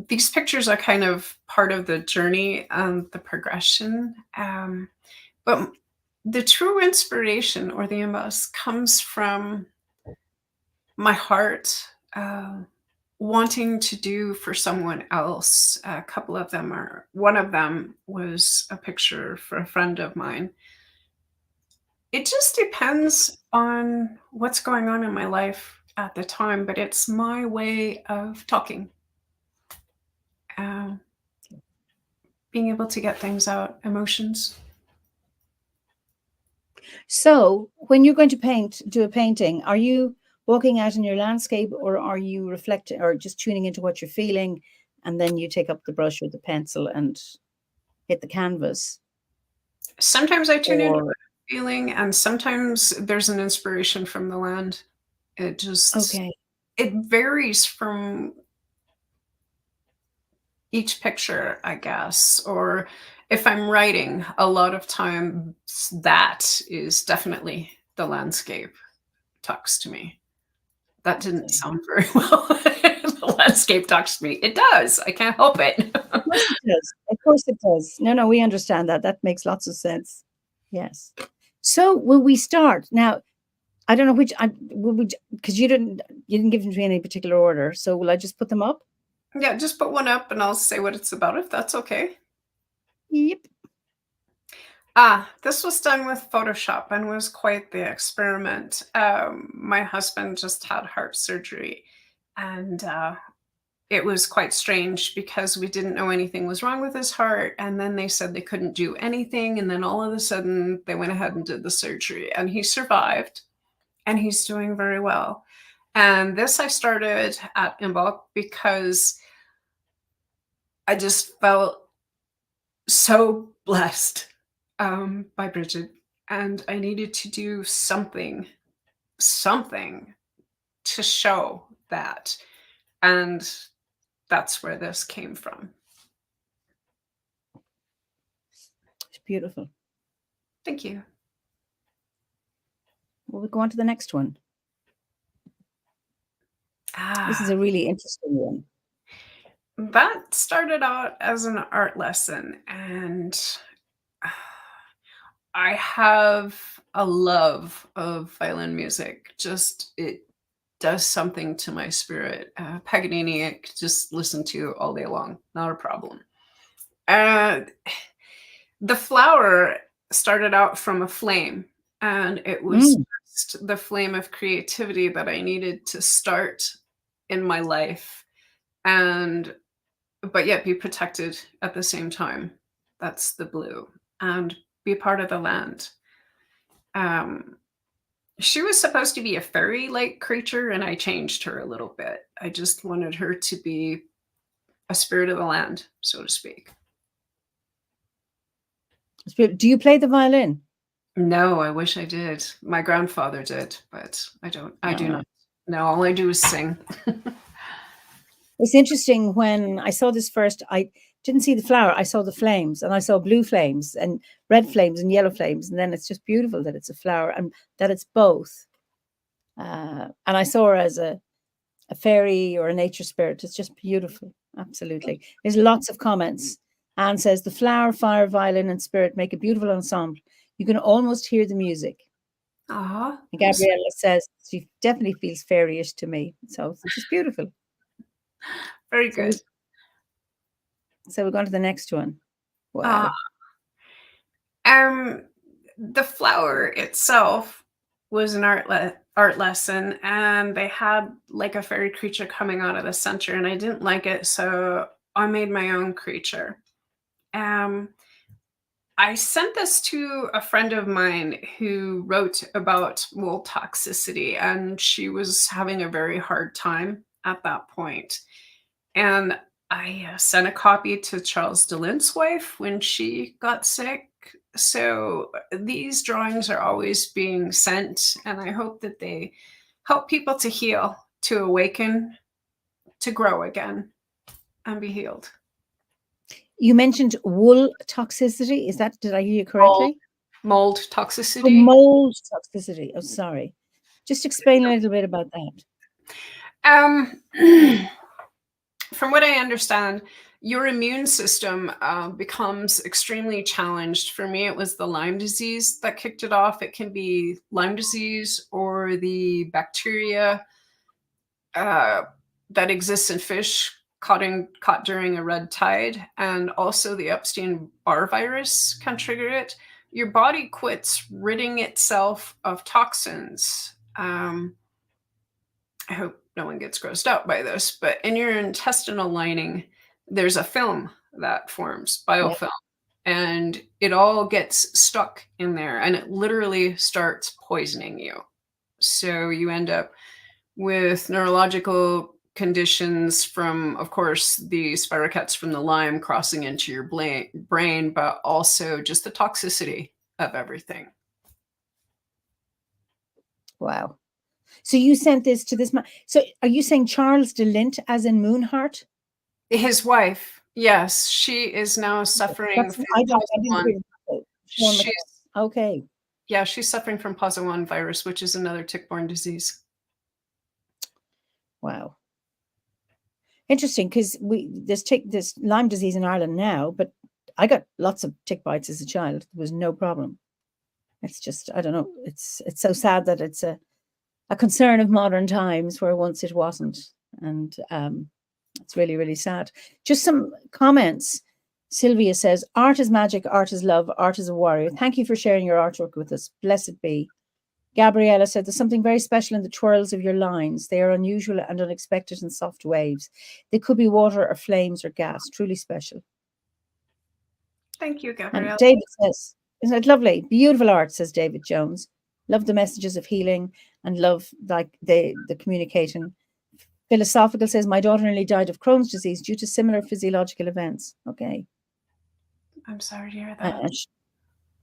these pictures are kind of part of the journey and the progression. But the true inspiration, or the imbas, comes from my heart wanting to do for someone else. A couple of them are, one of them was a picture for a friend of mine. It just depends on what's going on in my life at the time, but it's my way of talking, uh, being able to get things out, emotions. So when you're going to do a painting, are you walking out in your landscape, or are you reflecting, or just tuning into what you're feeling, and then you take up the brush or the pencil and hit the canvas? Sometimes I tune into Or what I'm feeling, and sometimes there's an inspiration from the land. It just, okay, it varies from each picture, I guess. Or if I'm writing, a lot of times that is definitely the landscape talks to me. That didn't lovely. sound very well. The landscape talks to me. It does. I can't help it. Of course it does. Of course it does. No, we understand that. That makes lots of sense. Yes. So will we start now? I don't know which I will we, because you didn't give them to me in any particular order. So will I just put them up? Yeah, just put one up and I'll say what it's about, if that's okay. Yep. This was done with Photoshop and was quite the experiment. My husband just had heart surgery, and it was quite strange because we didn't know anything was wrong with his heart. And then they said they couldn't do anything. And then all of a sudden, they went ahead and did the surgery, and he survived, and he's doing very well. And this I started at Imbok because I just felt so blessed by Bridget, and I needed to do something to show that. And that's where this came from. It's beautiful. Thank you. Well, we'll go on to the next one. This is a really interesting one. That started out as an art lesson, and I have a love of violin music. Just, it does something to my spirit. Paganini, I could just listen to all day long, not a problem. The flower started out from a flame, and it was just the flame of creativity that I needed to start in my life, and but yet be protected at the same time. That's the blue, and be part of the land. She was supposed to be a fairy-like creature, and I changed her a little bit. I just wanted her to be a spirit of the land, so to speak. Do you play the violin? No, I wish I did. My grandfather did, but I don't. I do not. No, all I do is sing. It's interesting. When I saw this first, I didn't see the flower. I saw the flames, and I saw blue flames and red flames and yellow flames. And then it's just beautiful that it's a flower and that it's both. And I saw her as a fairy or a nature spirit. It's just beautiful. Absolutely. There's lots of comments Anne says, the flower, fire, violin, and spirit make a beautiful ensemble. You can almost hear the music. Ah, And Gabriella says, she definitely feels fairyish to me. So it's just beautiful. very good. So we're going to the next one. Wow. The flower itself was an art lesson, and they had like a fairy creature coming out of the center, and I didn't like it, so I made my own creature. I sent this to a friend of mine who wrote about mold toxicity, and she was having a very hard time at that point. And I sent a copy to Charles DeLint's wife when she got sick. So these drawings are always being sent, and I hope that they help people to heal, to awaken, to grow again, and be healed. You mentioned wool toxicity. Is that, did I hear you correctly? Mold toxicity. Oh, mold toxicity. Oh, sorry. Just explain a little bit about that. From what I understand, your immune system becomes extremely challenged. For me, it was the Lyme disease that kicked it off. It can be Lyme disease or the bacteria that exists in fish caught during a red tide, and also the Epstein-Barr virus can trigger it. Your body quits ridding itself of toxins. I hope no one gets grossed out by this, but in your intestinal lining, there's a film that forms, biofilm, and it all gets stuck in there, and it literally starts poisoning you. So you end up with neurological conditions from, of course, the spirochetes from the Lyme crossing into your brain, but also just the toxicity of everything. Wow. So you sent this to this man. So are you saying Charles DeLint as in Moonheart? His wife, yes. She is now suffering from okay. Yeah, she's suffering from POS1 virus, which is another tick-borne disease. Wow. Interesting, because there's Lyme disease in Ireland now, but I got lots of tick bites as a child. There was no problem. It's just, I don't know. It's so sad that it's a concern of modern times where once it wasn't. And it's really, really sad. Just some comments. Sylvia says, art is magic, art is love, art is a warrior. Thank you for sharing your artwork with us. Blessed be. Gabriella said, there's something very special in the twirls of your lines. They are unusual and unexpected and soft waves. They could be water or flames or gas. Truly special. Thank you, Gabriella. And David says, isn't it lovely? Beautiful art, says David Jones. Love the messages of healing and love like the communication. Philosophical says, my daughter nearly died of Crohn's disease due to similar physiological events. Okay. I'm sorry to hear that.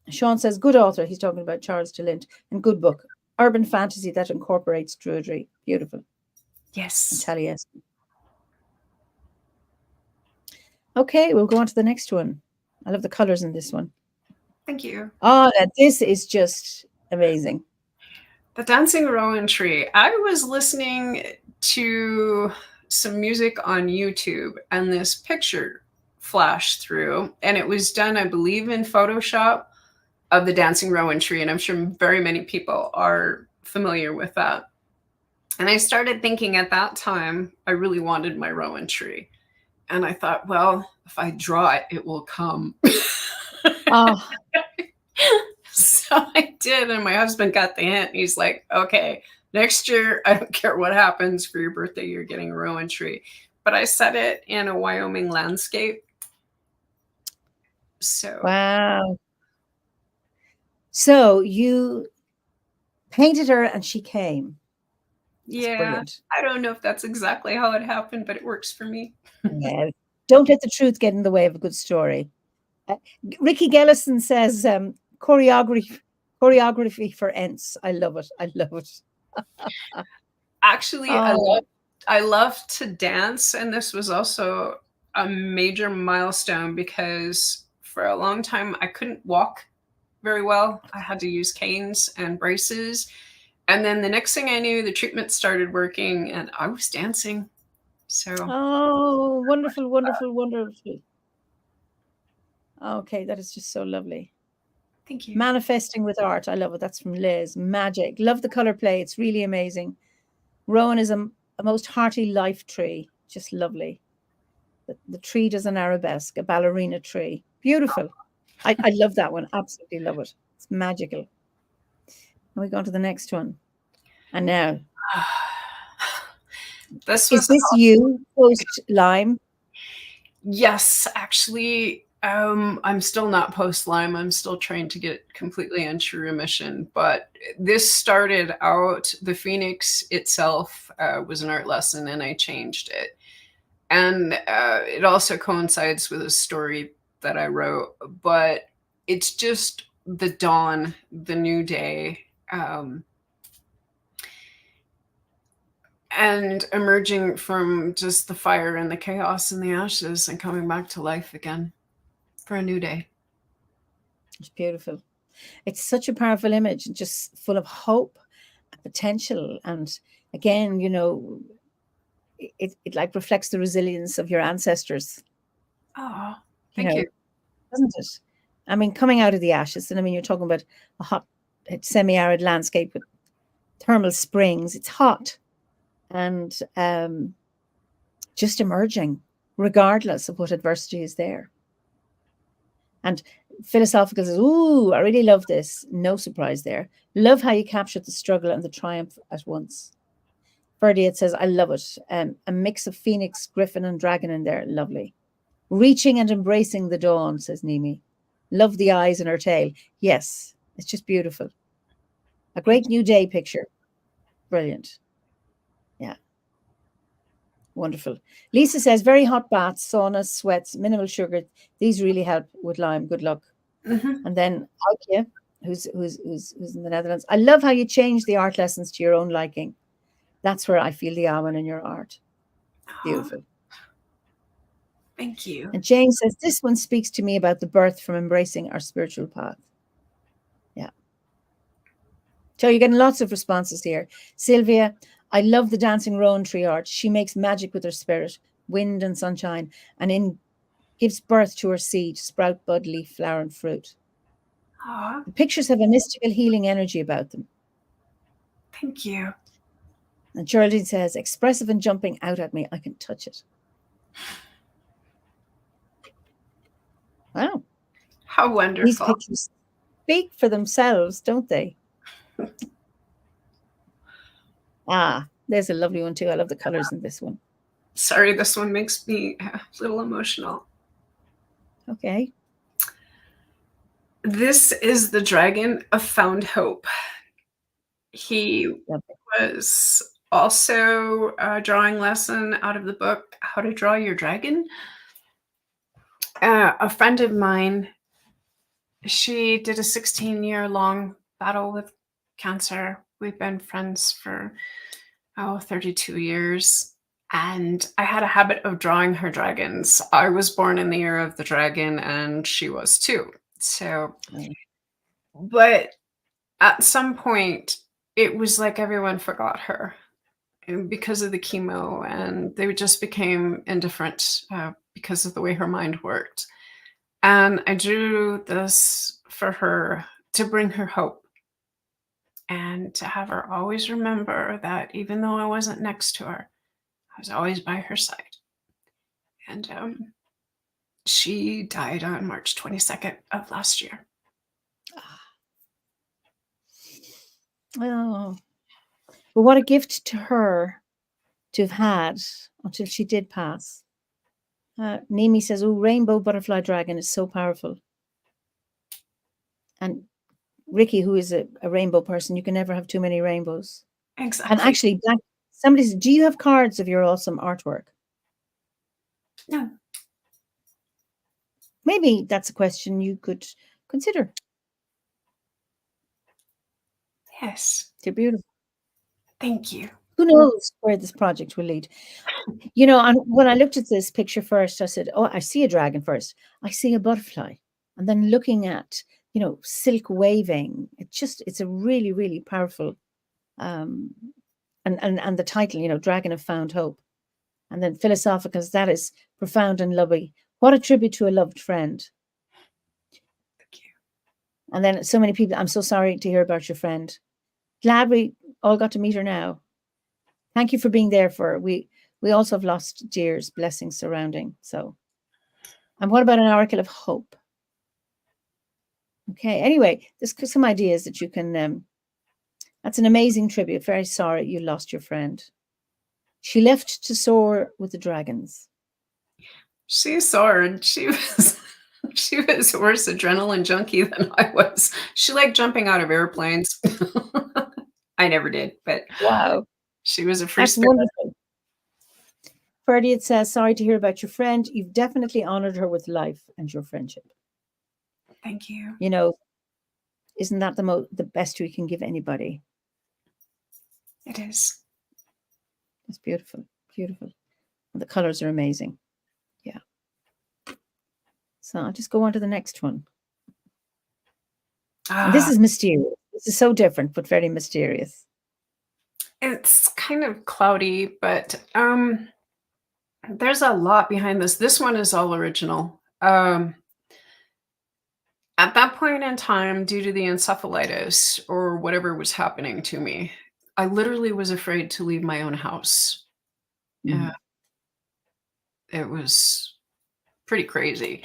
Sean says, good author. He's talking about Charles DeLint. And good book. Urban fantasy that incorporates druidry. Beautiful. Yes. Taliesin. Okay, we'll go on to the next one. I love the colors in this one. Thank you. Oh, this is just amazing. The Dancing Rowan Tree. I was listening to some music on YouTube, and this picture flashed through, and it was done, I believe, in Photoshop, of the Dancing Rowan Tree, and I'm sure very many people are familiar with that. And I started thinking at that time, I really wanted my rowan tree. And I thought, well, if I draw it, it will come. Oh. So I did, and my husband got the hint. He's like, okay, next year, I don't care what happens for your birthday, you're getting a rowan tree. But I set it in a Wyoming landscape. So wow. So you painted her and she came. That's yeah, brilliant. I don't know if that's exactly how it happened, but it works for me. Yeah. Don't let the truth get in the way of a good story. Ricky Gellison says, choreography for Ents. I love it. I love it. Actually, I love to dance, and this was also a major milestone because for a long time I couldn't walk very well. I had to use canes and braces. And then the next thing I knew, the treatment started working and I was dancing. So oh, wonderful, wonderful, wonderful. Okay, that is just so lovely. Thank you. Manifesting with art. I love it. That's from Liz. Magic. Love the color play. It's really amazing. Rowan is a most hearty life tree. Just lovely. The tree does an arabesque, a ballerina tree. Beautiful. I love that one. Absolutely love it. It's magical. And we go on to the next one. And now, This is was this you post Lyme? Yes, actually, I'm still not post Lyme. I'm still trying to get completely into remission. But this started out, the Phoenix itself was an art lesson, and I changed it. And it also coincides with a story that I wrote. But it's just the dawn, the new day. And emerging from just the fire and the chaos and the ashes and coming back to life again for a new day. It's beautiful. It's such a powerful image and just full of hope and potential. And again, you know, it like reflects the resilience of your ancestors, Oh, you thank know, you. doesn't it? I mean, coming out of the ashes, and I mean, you're talking about a hot, semi-arid landscape with thermal springs. It's hot and just emerging, regardless of what adversity is there. And philosophical says, ooh, I really love this. No surprise there. Love how you captured the struggle and the triumph at once. Ferdy, it says, I love it. A mix of phoenix, griffin, and dragon in there. Lovely. Reaching and embracing the dawn, says Nimi. Love the eyes in her tail. Yes, it's just beautiful. A great new day picture. Brilliant. Yeah. Wonderful. Lisa says, very hot baths, saunas, sweats, minimal sugar. These really help with Lyme. Good luck. Mm-hmm. And then Aukje, who's in the Netherlands. I love how you change the art lessons to your own liking. That's where I feel the Awan in your art. Beautiful. Oh, thank you. And Jane says, this one speaks to me about the birth from embracing our spiritual path. Yeah. So you're getting lots of responses here. Sylvia, I love the dancing rowan tree art. She makes magic with her spirit, wind and sunshine, and gives birth to her seed, sprout, bud, leaf, flower, and fruit. Oh, The pictures have a mystical healing energy about them. thank you. And Geraldine says, expressive and jumping out at me. I can touch it. Wow. How wonderful. These pictures speak for themselves, don't they? There's a lovely one too. I love the colors in this one. Sorry, this one makes me a little emotional. Okay. This is the dragon of found hope. He Lovely. was also a drawing lesson out of the book, How to Draw Your Dragon. A friend of mine, she did a 16-year-long battle with cancer. We've been friends for 32 years. And I had a habit of drawing her dragons. I was born in the year of the dragon, and she was too. So, but at some point, it was like everyone forgot her because of the chemo, and they just became indifferent because of the way her mind worked. And I drew this for her to bring her hope and to have her always remember that even though I wasn't next to her, I was always by her side. And she died on March 22nd of last year. Oh, but what a gift to her to have had until she did pass. Nimi says, oh, rainbow butterfly dragon is so powerful. And Ricky, who is a rainbow person, you can never have too many rainbows. Exactly. And actually, somebody says, do you have cards of your awesome artwork? No. Maybe that's a question you could consider. Yes. They're beautiful. Thank you. Who knows where this project will lead? You know, and when I looked at this picture first, I said, oh, I see a dragon first. I see a butterfly. And then looking at, you know, silk waving, it's a really, really powerful, and the title, you know, Dragon of Found Hope. And then philosophical, that is profound and lovely. What a tribute to a loved friend. And then so many people, I'm so sorry to hear about your friend. Glad we all got to meet her now. Thank you for being there for her. We also have lost dears, blessings surrounding. So, and what about an oracle of hope? Okay, anyway, there's some ideas that you can, that's an amazing tribute. Very sorry you lost your friend. She left to soar with the dragons. She soared. She was a worse adrenaline junkie than I was. She liked jumping out of airplanes. I never did, but Wow. she was a free That's spirit. wonderful. Ferdy, it says, sorry to hear about your friend. You've definitely honored her with life and your friendship. Thank you. You know, isn't that the best we can give anybody? It is. It's beautiful, beautiful. And the colors are amazing. Yeah. So I'll just go on to the next one. And this is mysterious. This is so different, but very mysterious. It's kind of cloudy, but there's a lot behind this. This one is all original. At that point in time, due to the encephalitis or whatever was happening to me, I literally was afraid to leave my own house. Mm. It was pretty crazy.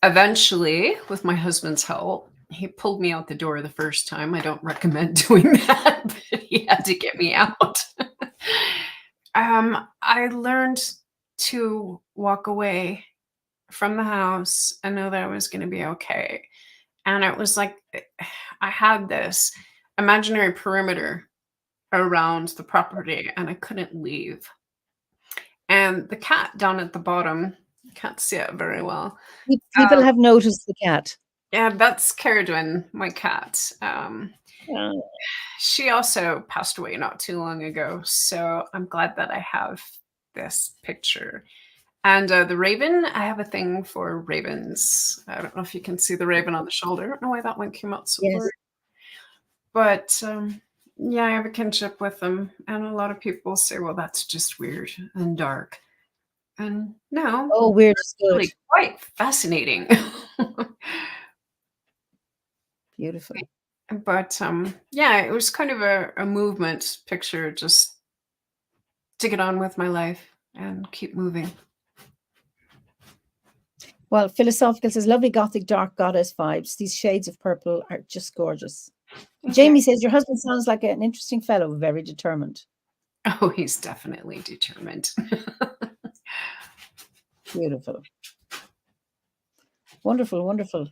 Eventually, with my husband's help, he pulled me out the door the first time. I don't recommend doing that, but he had to get me out. I learned to walk away from the house and know that I was going to be okay. And it was like I had this imaginary perimeter around the property and I couldn't leave. And the cat down at the bottom, can't see it very well. People have noticed the cat. Yeah, that's Caradwin, my cat. She also passed away not too long ago, so I'm glad that I have this picture. And the raven, I have a thing for ravens. I don't know if you can see the raven on the shoulder. I don't know why that one came out so blurry. But yeah, I have a kinship with them. And a lot of people say, well, that's just weird and dark. And no. Oh, weird is good. Really quite fascinating. Beautiful. But yeah, it was kind of a movement picture just to get on with my life and keep moving. Well, Philosophical says, lovely gothic dark goddess vibes. These shades of purple are just gorgeous. Jamie says, your husband sounds like an interesting fellow, very determined. Oh, he's definitely determined. Beautiful. Wonderful, wonderful.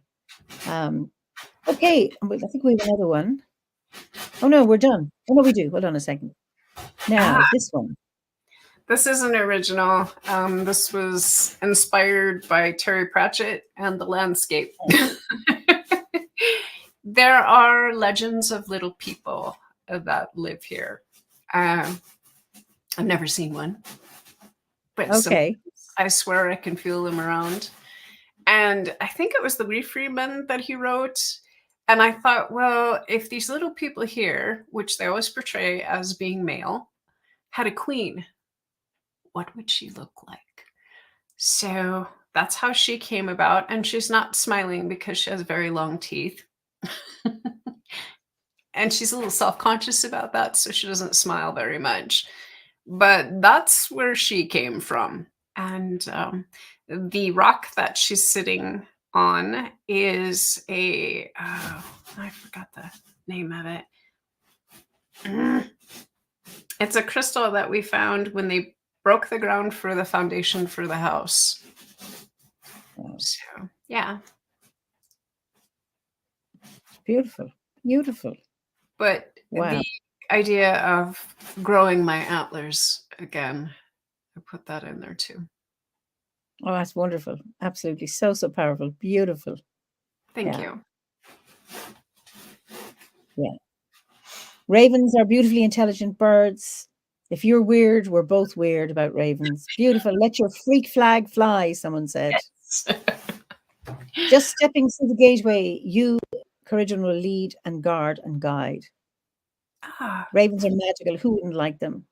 Okay, I think we have another one. Oh, no, we're done. Oh, no, we do. Hold on a second. Now, this one. This isn't original. This was inspired by Terry Pratchett and the landscape. There are legends of little people that live here. I've never seen one. But okay. I swear I can feel them around. And I think it was the Wee Freeman that he wrote. And I thought, well, if these little people here, which they always portray as being male, had a queen, what would she look like? So that's how she came about. And she's not smiling because she has very long teeth. And she's a little self-conscious about that, so she doesn't smile very much. But that's where she came from. And the rock that she's sitting on is I forgot the name of it. It's a crystal that we found when they broke the ground for the foundation for the house. So, yeah. Beautiful. Beautiful. But the idea of growing my antlers again, I put that in there too. Oh, that's wonderful. Absolutely. So, so powerful. Beautiful. Thank you. Yeah. Ravens are beautifully intelligent birds. If you're weird, we're both weird about ravens. Beautiful. Let your freak flag fly, someone said. Yes. Just stepping through the gateway, you, Corrigan, will lead and guard and guide. Ravens are magical. Who wouldn't like them?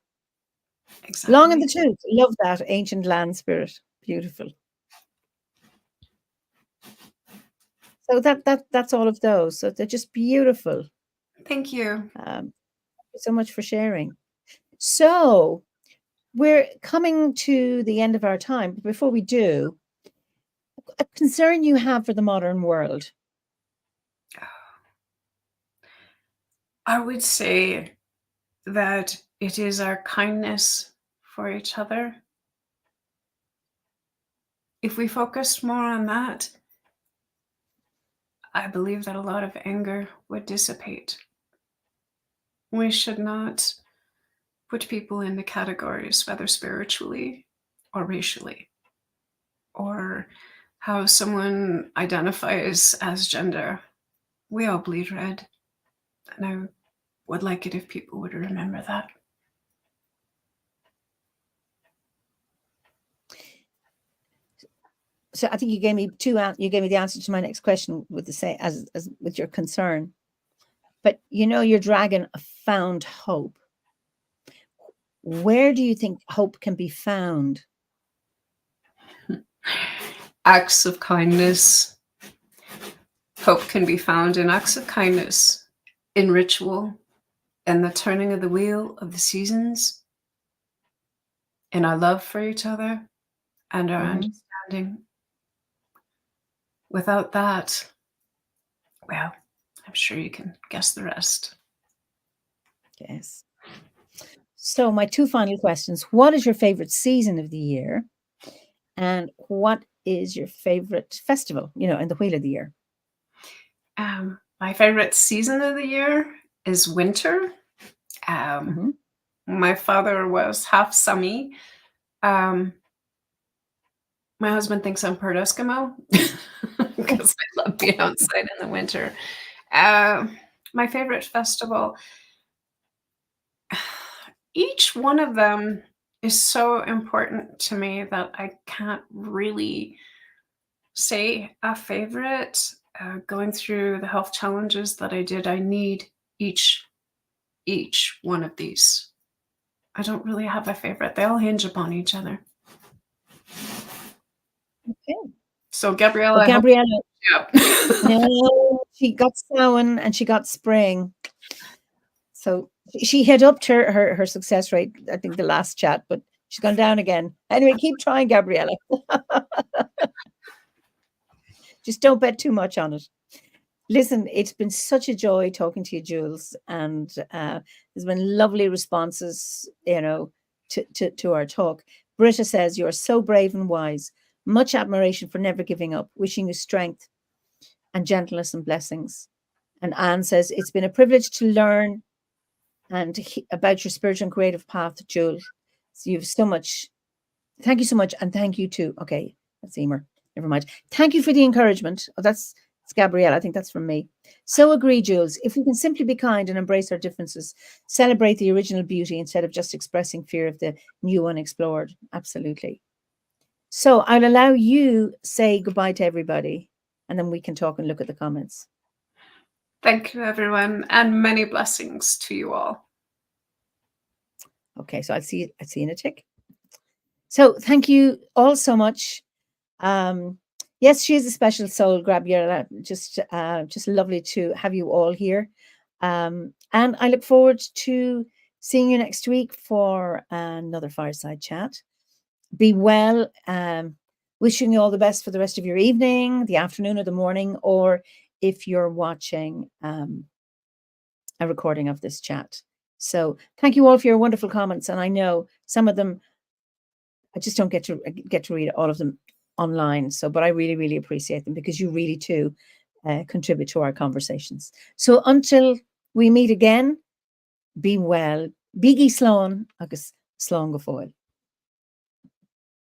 Exactly. Long in the tooth. Love that. Ancient land spirit. Beautiful. So that's all of those. So they're just beautiful. Thank you. Thank you so much for sharing. So we're coming to the end of our time. But before we do, a concern you have for the modern world. I would say that it is our kindness for each other. If we focused more on that, I believe that a lot of anger would dissipate. We should not put people into categories, whether spiritually or racially, or how someone identifies as gender. We all bleed red, and I would like it if people would remember that. So I think you gave me the answer to my next question with the same as with your concern. But your dragon found hope. Where do you think hope can be found? Acts of kindness. Hope can be found in acts of kindness, in ritual, and the turning of the wheel of the seasons, in our love for each other and our understanding. Without that, well, I'm sure you can guess the rest. Yes. So my two final questions. What is your favorite season of the year? And what is your favorite festival, in the wheel of the year? My favorite season of the year is winter. My father was half Sami. My husband thinks I'm part Eskimo because I love being outside in the winter. My favorite festival, each one of them is so important to me that I can't really say a favorite. Going through the health challenges that I did, I need each one of these. I don't really have a favorite. They all hinge upon each other. Okay. So Gabriella. Well, Gabriella. Yeah. No, she got Samhain and she got spring. So she hit up to her success rate, I think, the last chat, but she's gone down again. Anyway, keep trying, Gabriella. Just don't bet too much on it. Listen, it's been such a joy talking to you, Jules, and there's been lovely responses, to our talk. Britta says, you're so brave and wise. Much admiration for never giving up. Wishing you strength and gentleness and blessings. And Anne says, it's been a privilege to learn and about your spiritual and creative path, Jules. So you've so much. Thank you so much. And thank you too. Okay, that's Eimear. Never mind. Thank you for the encouragement. Oh, it's Gabrielle. I think that's from me. So agree, Jules. If we can simply be kind and embrace our differences, celebrate the original beauty instead of just expressing fear of the new unexplored. Absolutely. So I'll allow you say goodbye to everybody, and then we can talk and look at the comments. Thank you, everyone, and many blessings to you all. Okay, so I'll see you in a tick. So thank you all so much. Yes, she is a special soul, Gabriella. Just lovely to have you all here. And I look forward to seeing you next week for another Fireside Chat. Be well. Wishing you all the best for the rest of your evening, the afternoon or the morning, or if you're watching a recording of this chat. So thank you all for your wonderful comments. And I know some of them, I just don't get to read all of them online. But I really, really appreciate them because you really too contribute to our conversations. So until we meet again, be well. Biggie Sloan, agus Slán go fóill.